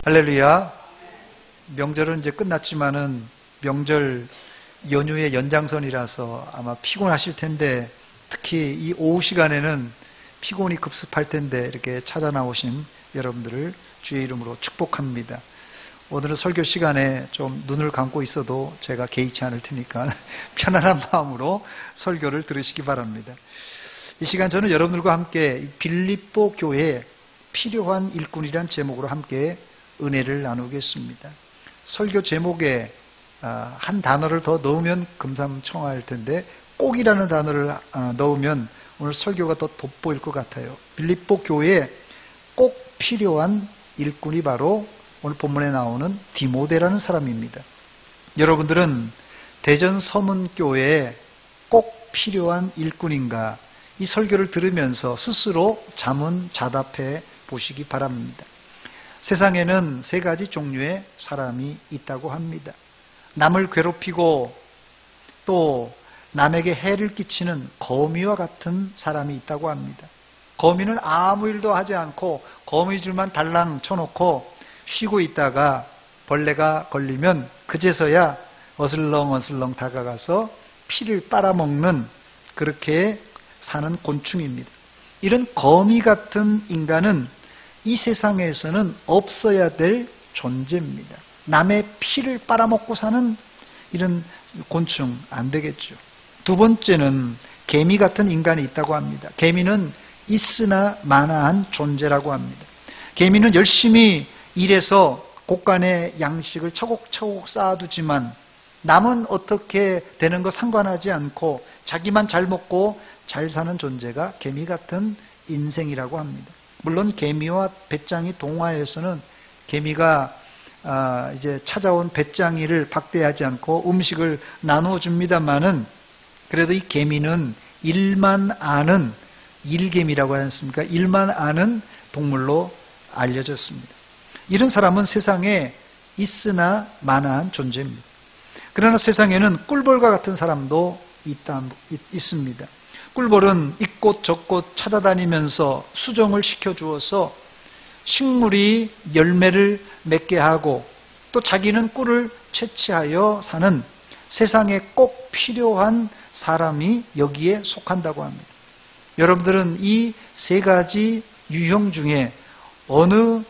할렐루야. 명절은 이제 끝났지만은 명절 연휴의 연장선이라서 아마 피곤하실 텐데, 특히 이 오후 시간에는 피곤이 급습할 텐데 이렇게 찾아 나오신 여러분들을 주의 이름으로 축복합니다. 오늘은 설교 시간에 좀 눈을 감고 있어도 제가 개의치 않을 테니까 편안한 마음으로 설교를 들으시기 바랍니다. 이 시간 저는 여러분들과 함께 빌립보 교회에 필요한 일꾼이란 제목으로 함께 은혜를 나누겠습니다. 설교 제목에 한 단어를 더 넣으면 금상첨화할 텐데 꼭이라는 단어를 넣으면 오늘 설교가 더 돋보일 것 같아요. 빌립보 교회에 꼭 필요한 일꾼이 바로 오늘 본문에 나오는 디모데라는 사람입니다. 여러분들은 대전 서문교회에 꼭 필요한 일꾼인가? 이 설교를 들으면서 스스로 자문자답해 보시기 바랍니다. 세상에는 세 가지 종류의 사람이 있다고 합니다. 남을 괴롭히고 또 남에게 해를 끼치는 거미와 같은 사람이 있다고 합니다. 거미는 아무 일도 하지 않고 거미줄만 달랑 쳐놓고 쉬고 있다가 벌레가 걸리면 그제서야 어슬렁어슬렁 다가가서 피를 빨아먹는, 그렇게 사는 곤충입니다. 이런 거미 같은 인간은 이 세상에서는 없어야 될 존재입니다. 남의 피를 빨아먹고 사는 이런 곤충 안 되겠죠. 두 번째는 개미 같은 인간이 있다고 합니다. 개미는 있으나 마나한 존재라고 합니다. 개미는 열심히 일해서 곳간에 양식을 차곡차곡 쌓아두지만 남은 어떻게 되는 거 상관하지 않고 자기만 잘 먹고 잘 사는 존재가 개미 같은 인생이라고 합니다. 물론 개미와 배짱이 동화에서는 개미가 이제 찾아온 배짱이를 박대하지 않고 음식을 나누어 줍니다만은, 그래도 이 개미는 일만 아는 일개미라고 하지 않습니까? 일만 아는 동물로 알려졌습니다. 이런 사람은 세상에 있으나 마나한 존재입니다. 그러나 세상에는 꿀벌과 같은 사람도 있습니다. 꿀벌은 이곳 저곳 찾아다니면서 수정을 시켜주어서 식물이 열매를 맺게 하고 또 자기는 꿀을 채취하여 사는 세상에 꼭 필요한 사람이 여기에 속한다고 합니다. 여러분들은 이 세 가지 유형 중에 어느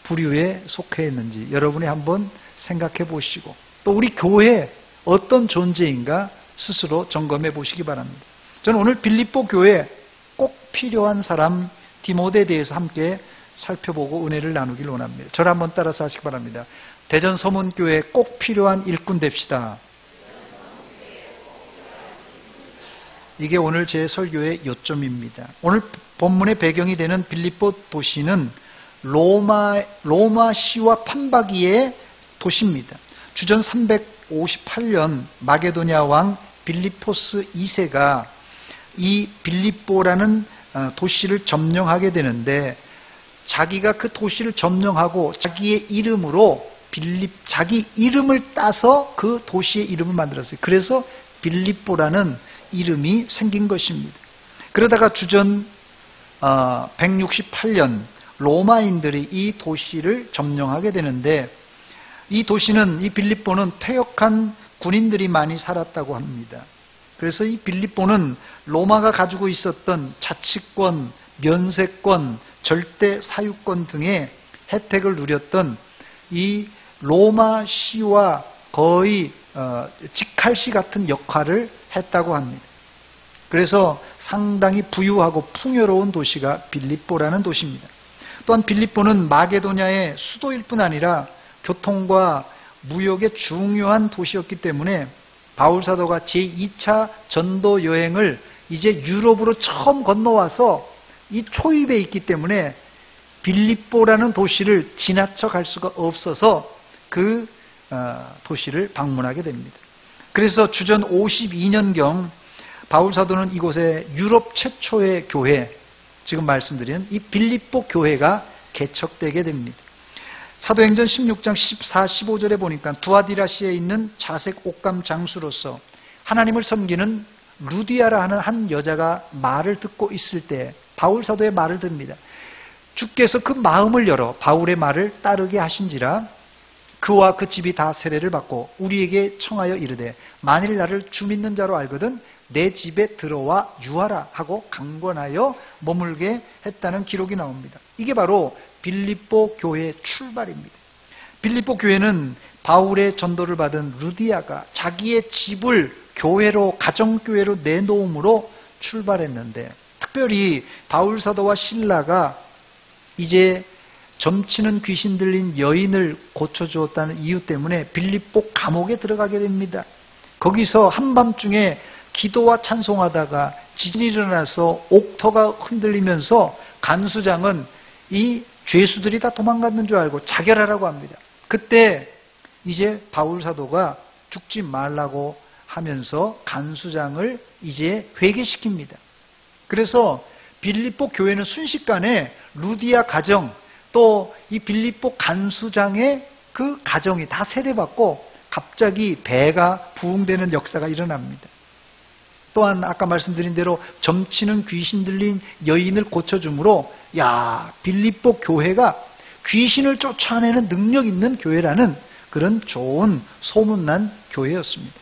부류에 속해 있는지 여러분이 한번 생각해 보시고, 또 우리 교회에 어떤 존재인가 스스로 점검해 보시기 바랍니다. 저는 오늘 빌립보 교회에 꼭 필요한 사람 디모데에 대해서 함께 살펴보고 은혜를 나누길 원합니다. 저를 한번 따라서 하시기 바랍니다. 대전 서문교회에 꼭 필요한 일꾼 됩시다. 이게 오늘 제 설교의 요점입니다. 오늘 본문의 배경이 되는 빌립보 도시는 로마시와 판박이의 도시입니다. 주전 358년 마게도냐 왕 빌리포스 2세가 이 빌립보라는 도시를 점령하게 되는데, 자기가 그 도시를 점령하고 자기의 이름으로 자기 이름을 따서 그 도시의 이름을 만들었어요. 그래서 빌립보라는 이름이 생긴 것입니다. 그러다가 주전 168년 로마인들이 이 도시를 점령하게 되는데, 이 도시는, 이 빌립보는 퇴역한 군인들이 많이 살았다고 합니다. 그래서 이 빌립보는 로마가 가지고 있었던 자치권, 면세권, 절대 사유권 등의 혜택을 누렸던 이 로마시와 거의 직할시 같은 역할을 했다고 합니다. 그래서 상당히 부유하고 풍요로운 도시가 빌립보라는 도시입니다. 또한 빌립보는 마게도냐의 수도일 뿐 아니라 교통과 무역의 중요한 도시였기 때문에 바울 사도가 제2차 전도 여행을 이제 유럽으로 처음 건너와서 이 초입에 있기 때문에 빌립보라는 도시를 지나쳐 갈 수가 없어서 그 도시를 방문하게 됩니다. 그래서 주전 52년경 바울 사도는 이곳에 유럽 최초의 교회, 지금 말씀드린 이 빌립보 교회가 개척되게 됩니다. 사도행전 16장 14, 15절에 보니까 두아디라시에 있는 자색 옷감 장수로서 하나님을 섬기는 루디아라 하는 한 여자가 말을 듣고 있을 때 바울 사도의 말을 듭니다. 주께서 그 마음을 열어 바울의 말을 따르게 하신지라 그와 그 집이 다 세례를 받고 우리에게 청하여 이르되 만일 나를 주 믿는 자로 알거든 내 집에 들어와 유하라 하고 강권하여 머물게 했다는 기록이 나옵니다. 이게 바로 빌립보 교회의 출발입니다. 빌립보 교회는 바울의 전도를 받은 루디아가 자기의 집을 교회로, 가정교회로 내놓음으로 출발했는데, 특별히 바울 사도와 실라가 이제 점치는 귀신 들린 여인을 고쳐주었다는 이유 때문에 빌립보 감옥에 들어가게 됩니다. 거기서 한밤중에 기도와 찬송하다가 지진이 일어나서 옥터가 흔들리면서 간수장은 이 죄수들이 다 도망갔는 줄 알고 자결하라고 합니다. 그때 이제 바울 사도가 죽지 말라고 하면서 간수장을 이제 회개시킵니다. 그래서 빌립보 교회는 순식간에 루디아 가정 또 이 빌립보 간수장의 그 가정이 다 세례받고 갑자기 배가 부흥되는 역사가 일어납니다. 또한 아까 말씀드린 대로 점치는 귀신 들린 여인을 고쳐줌으로 빌립보 교회가 귀신을 쫓아내는 능력 있는 교회라는 그런 좋은 소문난 교회였습니다.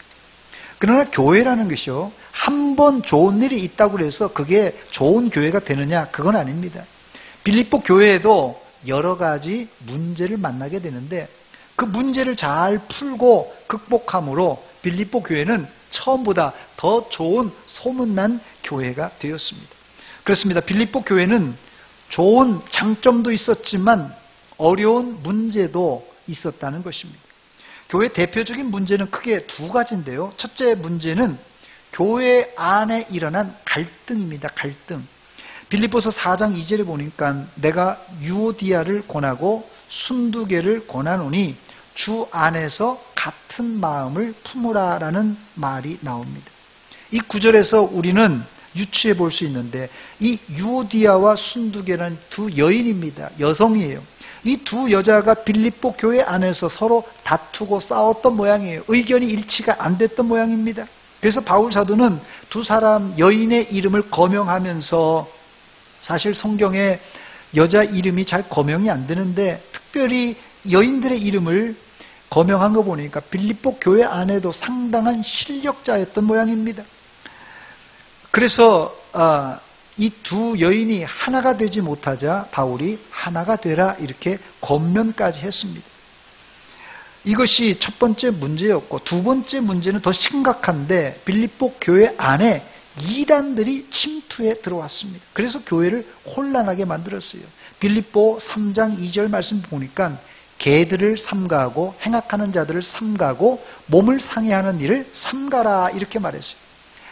그러나 교회라는 것이요, 한 번 좋은 일이 있다고 해서 그게 좋은 교회가 되느냐, 그건 아닙니다. 빌립보 교회에도 여러 가지 문제를 만나게 되는데 그 문제를 잘 풀고 극복함으로 빌립보 교회는 처음보다 더 좋은 소문난 교회가 되었습니다. 그렇습니다. 빌립보 교회는 좋은 장점도 있었지만 어려운 문제도 있었다는 것입니다. 교회 대표적인 문제는 크게 두 가지인데요. 첫째 문제는 교회 안에 일어난 갈등입니다. 갈등. 빌립보서 4장 2절에 보니까 내가 유오디아를 권하고 순두개를 권하노니 주 안에서 같은 마음을 품으라라는 말이 나옵니다. 이 구절에서 우리는 유추해 볼 수 있는데 이 유오디아와 순두개라는 두 여인입니다. 여성이에요. 이 두 여자가 빌립보 교회 안에서 서로 다투고 싸웠던 모양이에요. 의견이 일치가 안 됐던 모양입니다. 그래서 바울 사도는 두 사람 여인의 이름을 거명하면서, 사실 성경에 여자 이름이 잘 거명이 안 되는데 특별히 여인들의 이름을 거명한 거 보니까 빌립보 교회 안에도 상당한 실력자였던 모양입니다. 그래서 이 두 여인이 하나가 되지 못하자 바울이 하나가 되라 이렇게 권면까지 했습니다. 이것이 첫 번째 문제였고, 두 번째 문제는 더 심각한데 빌립보 교회 안에 이단들이 침투해 들어왔습니다. 그래서 교회를 혼란하게 만들었어요. 빌립보 3장 2절 말씀 보니까 개들을 삼가하고 행악하는 자들을 삼가하고 몸을 상해하는 일을 삼가라 이렇게 말했어요.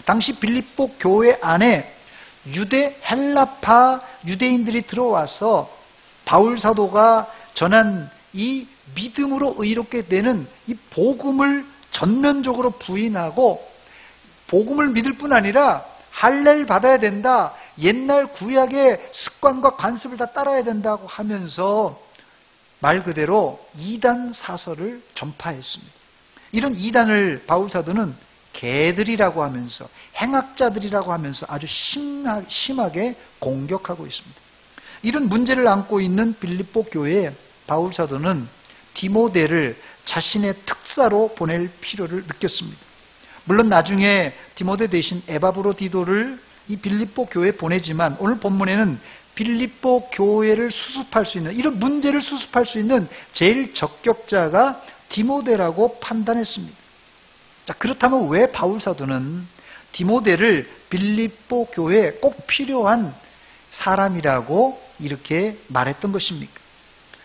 당시 빌립보 교회 안에 유대 헬라파 유대인들이 들어와서 바울 사도가 전한 이 믿음으로 의롭게 되는 이 복음을 전면적으로 부인하고 복음을 믿을 뿐 아니라 할례를 받아야 된다, 옛날 구약의 습관과 관습을 다 따라야 된다고 하면서 말 그대로 이단 사설을 전파했습니다. 이런 이단을 바울 사도는 개들이라고 하면서 행악자들이라고 하면서 아주 심하게 공격하고 있습니다. 이런 문제를 안고 있는 빌립보 교회에 바울 사도는 디모데를 자신의 특사로 보낼 필요를 느꼈습니다. 물론 나중에 디모데 대신 에바브로디도를 이 빌립보 교회에 보내지만 오늘 본문에는 빌립보 교회를 수습할 수 있는, 이런 문제를 수습할 수 있는 제일 적격자가 디모데라고 판단했습니다. 자, 그렇다면 왜 바울 사도는 디모데를 빌립보 교회에 꼭 필요한 사람이라고 이렇게 말했던 것입니까?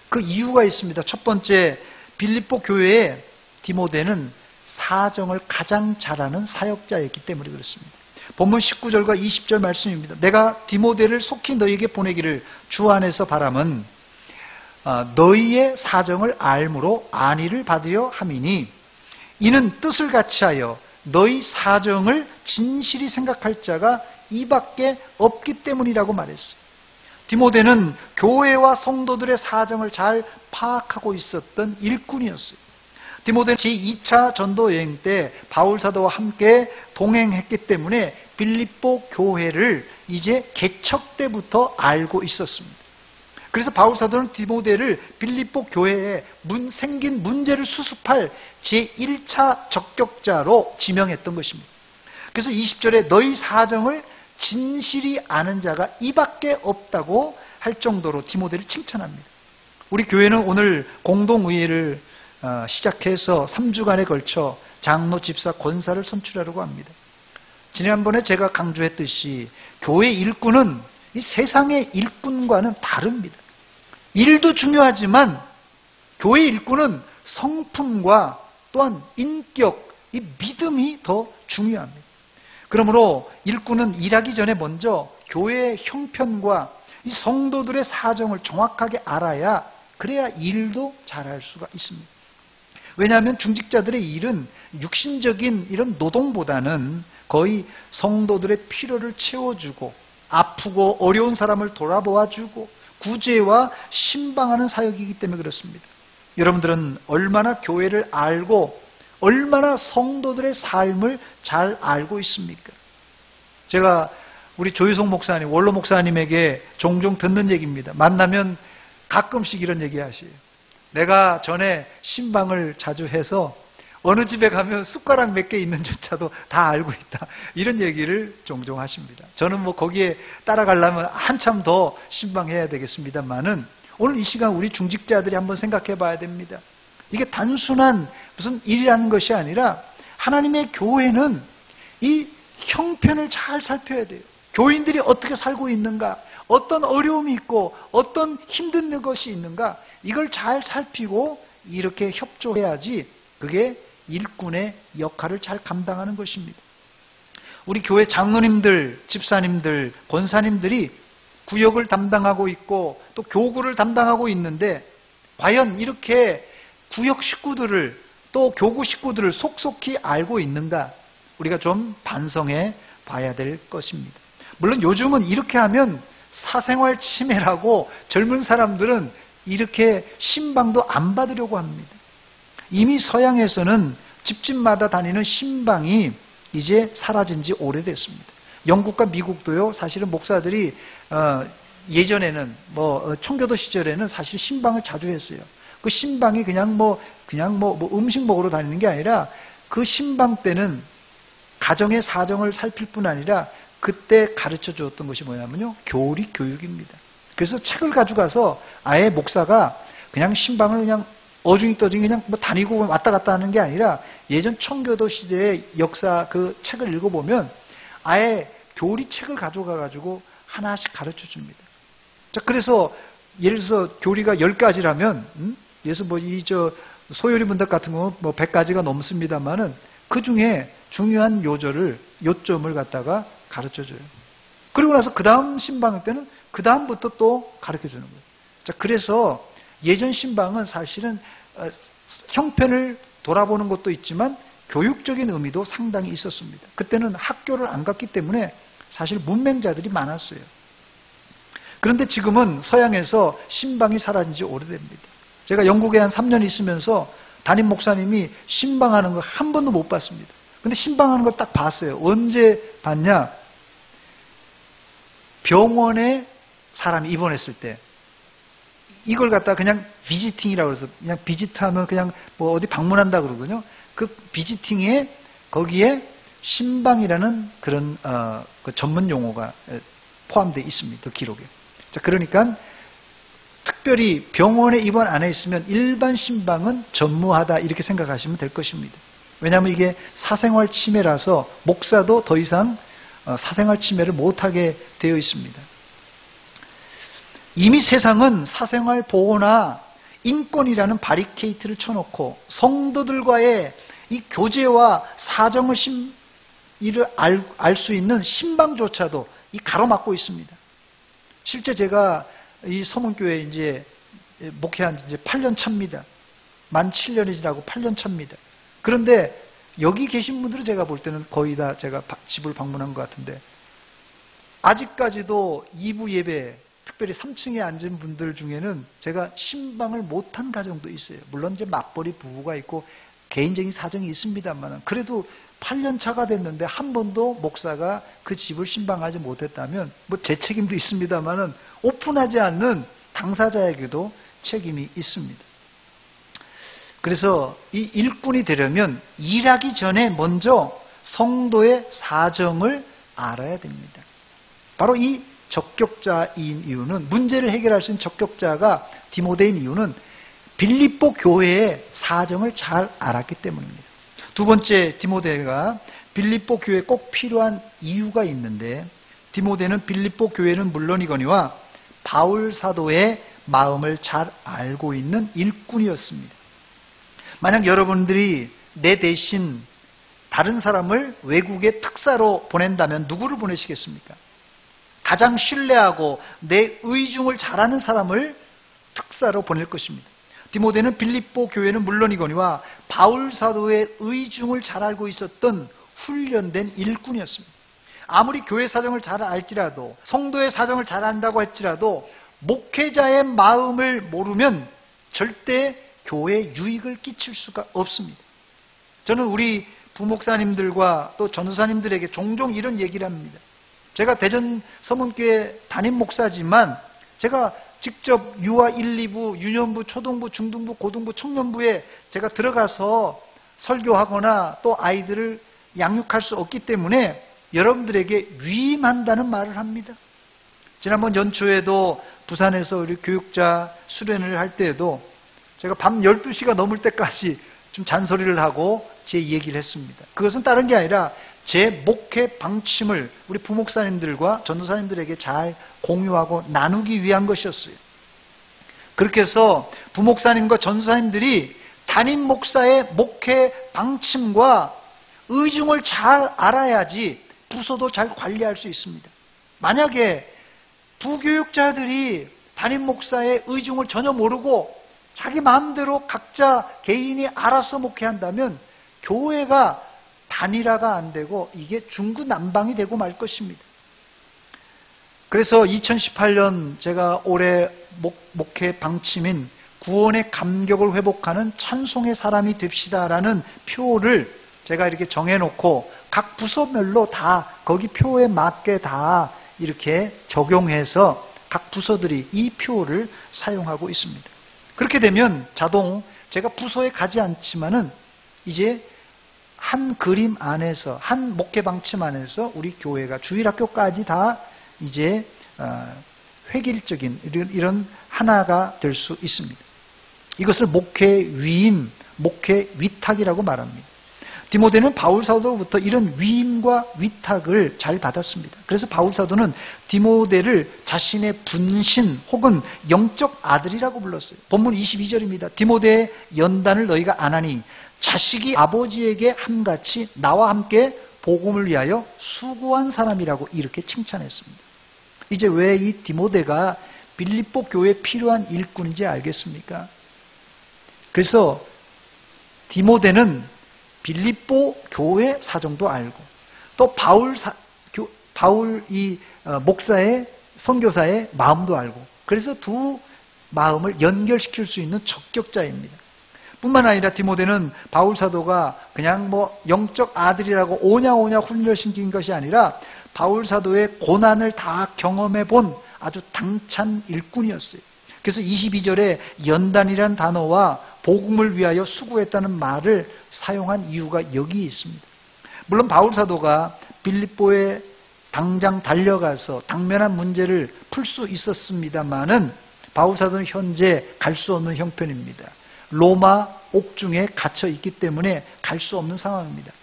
그 이유가 있습니다. 첫 번째, 빌립보 교회에 디모데는 사정을 가장 잘하는 사역자였기 때문에 그렇습니다. 본문 19절과 20절 말씀입니다. 내가 디모데를 속히 너희에게 보내기를 주 안에서 바람은 너희의 사정을 알므로 안위를 받으려 함이니 이는 뜻을 같이하여 너희 사정을 진실히 생각할 자가 이밖에 없기 때문이라고 말했어요. 디모데는 교회와 성도들의 사정을 잘 파악하고 있었던 일꾼이었어요. 디모데는 제2차 전도 여행 때 바울 사도와 함께 동행했기 때문에 빌립보 교회를 이제 개척 때부터 알고 있었습니다. 그래서 바울 사도는 디모데를 빌립보 교회에 생긴 문제를 수습할 제1차 적격자로 지명했던 것입니다. 그래서 20절에 너희 사정을 진실히 아는 자가 이밖에 없다고 할 정도로 디모데를 칭찬합니다. 우리 교회는 오늘 공동의회를 시작해서 3주간에 걸쳐 장로, 집사, 권사를 선출하려고 합니다. 지난번에 제가 강조했듯이 교회 일꾼은 이 세상의 일꾼과는 다릅니다. 일도 중요하지만 교회 일꾼은 성품과 또한 인격, 이 믿음이 더 중요합니다. 그러므로 일꾼은 일하기 전에 먼저 교회의 형편과 이 성도들의 사정을 정확하게 알아야 그래야 일도 잘할 수가 있습니다. 왜냐하면 중직자들의 일은 육신적인 이런 노동보다는 거의 성도들의 필요를 채워주고 아프고 어려운 사람을 돌아보아주고 구제와 신방하는 사역이기 때문에 그렇습니다. 여러분들은 얼마나 교회를 알고 얼마나 성도들의 삶을 잘 알고 있습니까? 제가 우리 조유성 목사님, 원로 목사님에게 종종 듣는 얘기입니다. 만나면 가끔씩 이런 얘기 하시요. 내가 전에 신방을 자주 해서 어느 집에 가면 숟가락 몇 개 있는 조차도 다 알고 있다. 이런 얘기를 종종 하십니다. 저는 뭐 거기에 따라가려면 한참 더 신방해야 되겠습니다만은 오늘 이 시간 우리 중직자들이 한번 생각해 봐야 됩니다. 이게 단순한 무슨 일이라는 것이 아니라 하나님의 교회는 이 형편을 잘 살펴야 돼요. 교인들이 어떻게 살고 있는가, 어떤 어려움이 있고 어떤 힘든 것이 있는가, 이걸 잘 살피고 이렇게 협조해야지 그게 일꾼의 역할을 잘 감당하는 것입니다. 우리 교회 장로님들, 집사님들, 권사님들이 구역을 담당하고 있고 또 교구를 담당하고 있는데 과연 이렇게 구역 식구들을 또 교구 식구들을 속속히 알고 있는가, 우리가 좀 반성해 봐야 될 것입니다. 물론 요즘은 이렇게 하면 사생활 침해라고 젊은 사람들은 이렇게 신방도 안 받으려고 합니다. 이미 서양에서는 집집마다 다니는 신방이 이제 사라진 지 오래됐습니다. 영국과 미국도요, 사실은 목사들이 예전에는 청교도 시절에는 사실 신방을 자주 했어요. 그 신방이 그냥 음식 먹으러 다니는 게 아니라 그 신방 때는 가정의 사정을 살필 뿐 아니라 그때 가르쳐 주었던 것이 뭐냐면요, 교리 교육입니다. 그래서 책을 가져가서 아예 목사가 그냥 신방을 그냥 어중이 떠중이 그냥 다니고 왔다 갔다 하는 게 아니라 예전 청교도 시대의 역사 그 책을 읽어보면 아예 교리 책을 가져가가지고 하나씩 가르쳐 줍니다. 자, 그래서 예를 들어서 교리가 10가지라면, 예를 들어서 소요리 문답 같은 거 100가지가 넘습니다만은 그 중에 중요한 요점을 갖다가 가르쳐 줘요. 그리고 나서 그 다음 신방 때는 그 다음부터 또 가르쳐 주는 거예요. 자, 그래서 예전 신방은 사실은 형편을 돌아보는 것도 있지만 교육적인 의미도 상당히 있었습니다. 그때는 학교를 안 갔기 때문에 사실 문맹자들이 많았어요. 그런데 지금은 서양에서 신방이 사라진 지 오래됩니다. 제가 영국에 한 3년 있으면서 담임 목사님이 신방하는 거 한 번도 못 봤습니다. 근데 신방하는 거 딱 봤어요. 언제 봤냐? 병원에 사람이 입원했을 때 이걸 갖다 그냥 비지팅이라고 해서 그냥 비지트하면 그냥 어디 방문한다 그러거든요. 그 비지팅에 거기에 신방이라는 그런 그 전문 용어가 포함되어 있습니다. 그 기록에. 자, 그러니까 특별히 병원에 입원 안에 있으면 일반 신방은 전무하다 이렇게 생각하시면 될 것입니다. 왜냐하면 이게 사생활 침해라서 목사도 더 이상 사생활 침해를 못하게 되어 있습니다. 이미 세상은 사생활 보호나 인권이라는 바리케이트를 쳐놓고 성도들과의 이 교제와 사정을 알 수 있는 신방조차도 이 가로막고 있습니다. 실제 제가 이 서문교회 이제 목회한 이제 8년 차입니다. 만 7년이 지나고 8년 차입니다. 그런데 여기 계신 분들은 제가 볼 때는 거의 다 제가 집을 방문한 것 같은데 아직까지도 2부 예배 특별히 3층에 앉은 분들 중에는 제가 신방을 못한 가정도 있어요. 물론 이제 맞벌이 부부가 있고 개인적인 사정이 있습니다만 그래도 8년 차가 됐는데 한 번도 목사가 그 집을 신방하지 못했다면 제 책임도 있습니다만은 오픈하지 않는 당사자에게도 책임이 있습니다. 그래서 이 일꾼이 되려면 일하기 전에 먼저 성도의 사정을 알아야 됩니다. 바로 이 적격자인 이유는, 문제를 해결할 수 있는 적격자가 디모데인 이유는 빌립보 교회의 사정을 잘 알았기 때문입니다. 두 번째, 디모데가 빌립보 교회에 꼭 필요한 이유가 있는데, 디모데는 빌립보 교회는 물론이거니와 바울 사도의 마음을 잘 알고 있는 일꾼이었습니다. 만약 여러분들이 내 대신 다른 사람을 외국에 특사로 보낸다면 누구를 보내시겠습니까? 가장 신뢰하고 내 의중을 잘하는 사람을 특사로 보낼 것입니다. 디모데는 빌립보 교회는 물론이거니와 바울 사도의 의중을 잘 알고 있었던 훈련된 일꾼이었습니다. 아무리 교회 사정을 잘 알지라도, 성도의 사정을 잘 안다고 할지라도 목회자의 마음을 모르면 절대 교회에 유익을 끼칠 수가 없습니다. 저는 우리 부목사님들과 또 전도사님들에게 종종 이런 얘기를 합니다. 제가 대전 서문교회 담임 목사지만 제가 직접 유아 1, 2부, 유년부, 초등부, 중등부, 고등부, 청년부에 제가 들어가서 설교하거나 또 아이들을 양육할 수 없기 때문에 여러분들에게 위임한다는 말을 합니다. 지난번 연초에도 부산에서 우리 교육자 수련을 할 때에도 제가 밤 12시가 넘을 때까지 좀 잔소리를 하고 제 얘기를 했습니다. 그것은 다른 게 아니라 제 목회 방침을 우리 부목사님들과 전도사님들에게 잘 공유하고 나누기 위한 것이었어요. 그렇게 해서 부목사님과 전도사님들이 담임 목사의 목회 방침과 의중을 잘 알아야지 부서도 잘 관리할 수 있습니다. 만약에 부교육자들이 담임 목사의 의중을 전혀 모르고 자기 마음대로 각자 개인이 알아서 목회한다면 교회가 단일화가 안 되고 이게 중구난방이 되고 말 것입니다. 그래서 2018년 제가 올해 목회 방침인 구원의 감격을 회복하는 찬송의 사람이 됩시다라는 표를 제가 이렇게 정해놓고 각 부서별로 다 거기 표에 맞게 다 이렇게 적용해서 각 부서들이 이 표를 사용하고 있습니다. 그렇게 되면 자동 제가 부서에 가지 않지만은 이제 한 그림 안에서, 한 목회 방침 안에서 우리 교회가 주일학교까지 다 이제 획일적인 이런 하나가 될 수 있습니다. 이것을 목회 위임, 목회 위탁이라고 말합니다. 디모데는 바울 사도로부터 이런 위임과 위탁을 잘 받았습니다. 그래서 바울 사도는 디모데를 자신의 분신 혹은 영적 아들이라고 불렀어요. 본문 22절입니다. 디모데의 연단을 너희가 안 하니 자식이 아버지에게 함같이 나와 함께 복음을 위하여 수고한 사람이라고 이렇게 칭찬했습니다. 이제 왜 이 디모데가 빌립보 교회에 필요한 일꾼인지 알겠습니까? 그래서 디모데는 빌립보 교회 사정도 알고 또 바울 이 목사의 선교사의 마음도 알고 그래서 두 마음을 연결시킬 수 있는 적격자입니다. 뿐만 아니라 디모데는 바울 사도가 그냥 영적 아들이라고 오냐오냐 훈련시킨 것이 아니라 바울 사도의 고난을 다 경험해 본 아주 당찬 일꾼이었어요. 그래서 22절에 연단이라는 단어와 복음을 위하여 수고했다는 말을 사용한 이유가 여기 있습니다. 물론 바울 사도가 빌립보에 당장 달려가서 당면한 문제를 풀 수 있었습니다마는 바울 사도는 현재 갈 수 없는 형편입니다. 로마 옥중에 갇혀 있기 때문에 갈 수 없는 상황입니다.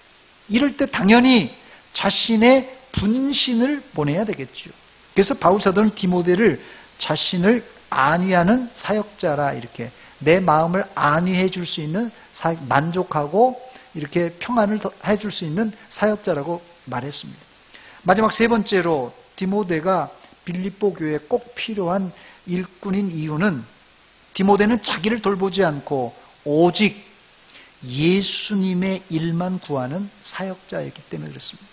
이럴 때 당연히 자신의 분신을 보내야 되겠죠. 그래서 바울 사도는 디모데를 자신을 안위하는 사역자라 이렇게 내 마음을 안위해 줄 수 있는 만족하고 이렇게 평안을 해줄 수 있는 사역자라고 말했습니다. 마지막 세 번째로 디모데가 빌립보 교회에 꼭 필요한 일꾼인 이유는 디모데는 자기를 돌보지 않고 오직 예수님의 일만 구하는 사역자였기 때문에 그렇습니다.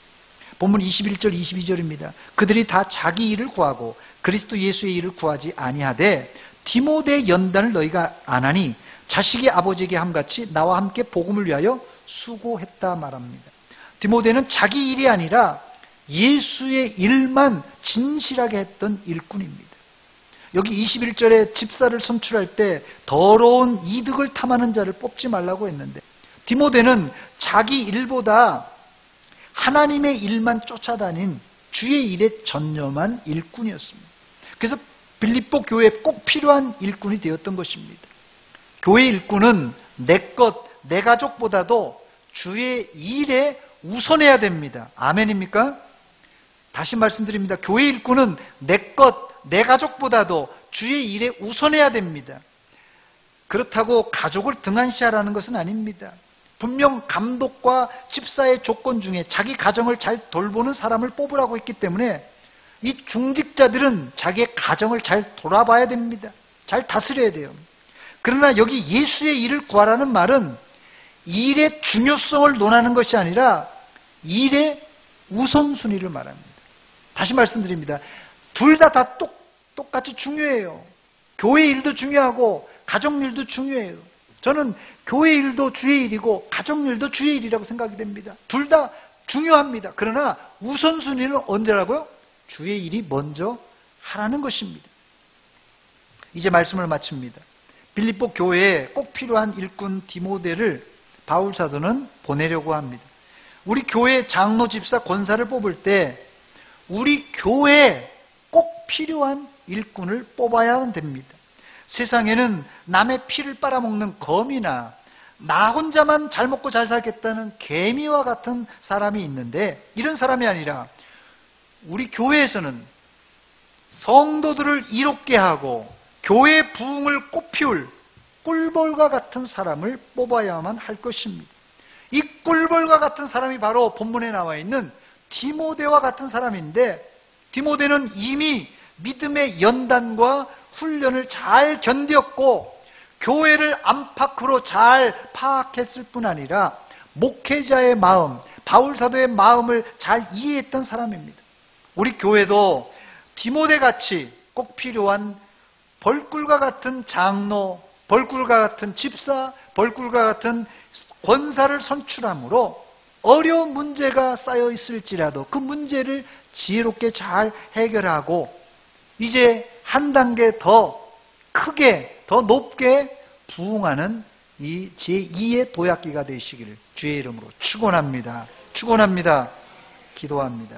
본문 21절 22절입니다. 그들이 다 자기 일을 구하고 그리스도 예수의 일을 구하지 아니하되 디모데의 연단을 너희가 안 하니 자식이 아버지에게 함같이 나와 함께 복음을 위하여 수고했다 말합니다. 디모데는 자기 일이 아니라 예수의 일만 진실하게 했던 일꾼입니다. 여기 21절에 집사를 선출할 때 더러운 이득을 탐하는 자를 뽑지 말라고 했는데, 디모데는 자기 일보다 하나님의 일만 쫓아다닌 주의 일에 전념한 일꾼이었습니다. 그래서 빌립보 교회에 꼭 필요한 일꾼이 되었던 것입니다. 교회 일꾼은 내 것, 내 가족보다도 주의 일에 우선해야 됩니다. 아멘입니까? 다시 말씀드립니다. 교회 일꾼은 내 것, 내 가족보다도 주의 일에 우선해야 됩니다. 그렇다고 가족을 등한시하라는 것은 아닙니다. 분명 감독과 집사의 조건 중에 자기 가정을 잘 돌보는 사람을 뽑으라고 했기 때문에 이 중직자들은 자기의 가정을 잘 돌아봐야 됩니다. 잘 다스려야 돼요. 그러나 여기 예수의 일을 구하라는 말은 일의 중요성을 논하는 것이 아니라 일의 우선순위를 말합니다. 다시 말씀드립니다. 둘 다 똑같이 중요해요. 교회 일도 중요하고 가정 일도 중요해요. 저는 교회 일도 주의 일이고 가정 일도 주의 일이라고 생각이 됩니다. 둘 다 중요합니다. 그러나 우선순위는 언제라고요? 주의 일이 먼저 하라는 것입니다. 이제 말씀을 마칩니다. 빌립보 교회에 꼭 필요한 일꾼 디모데를 바울 사도는 보내려고 합니다. 우리 교회 장로, 집사, 권사를 뽑을 때 우리 교회에 꼭 필요한 일꾼을 뽑아야 됩니다. 세상에는 남의 피를 빨아먹는 거미나 나 혼자만 잘 먹고 잘 살겠다는 개미와 같은 사람이 있는데, 이런 사람이 아니라 우리 교회에서는 성도들을 이롭게 하고 교회의 부흥을 꽃피울 꿀벌과 같은 사람을 뽑아야만 할 것입니다. 이 꿀벌과 같은 사람이 바로 본문에 나와 있는 디모데와 같은 사람인데, 디모데는 이미 믿음의 연단과 훈련을 잘 견뎠고 교회를 안팎으로 잘 파악했을 뿐 아니라 목회자의 마음, 바울 사도의 마음을 잘 이해했던 사람입니다. 우리 교회도 디모데같이 꼭 필요한 벌꿀과 같은 장로, 벌꿀과 같은 집사, 벌꿀과 같은 권사를 선출함으로 어려운 문제가 쌓여 있을지라도 그 문제를 지혜롭게 잘 해결하고 이제 한 단계 더 크게, 더 높게 부흥하는 이 제2의 도약기가 되시기를 주의 이름으로 축원합니다. 축원합니다. 기도합니다.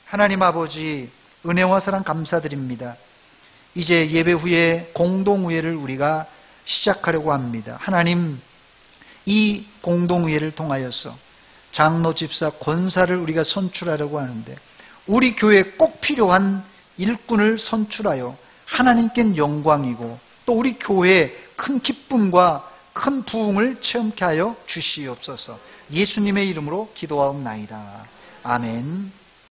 하나님 아버지, 은혜와 사랑 감사드립니다. 이제 예배 후에 공동의회를 우리가 시작하려고 합니다. 하나님, 이 공동의회를 통하여서 장로, 집사, 권사를 우리가 선출하려고 하는데 우리 교회에 꼭 필요한 일꾼을 선출하여 하나님께 영광이고 또 우리 교회에 큰 기쁨과 큰 부흥을 체험케 하여 주시옵소서. 예수님의 이름으로 기도하옵나이다. 아멘.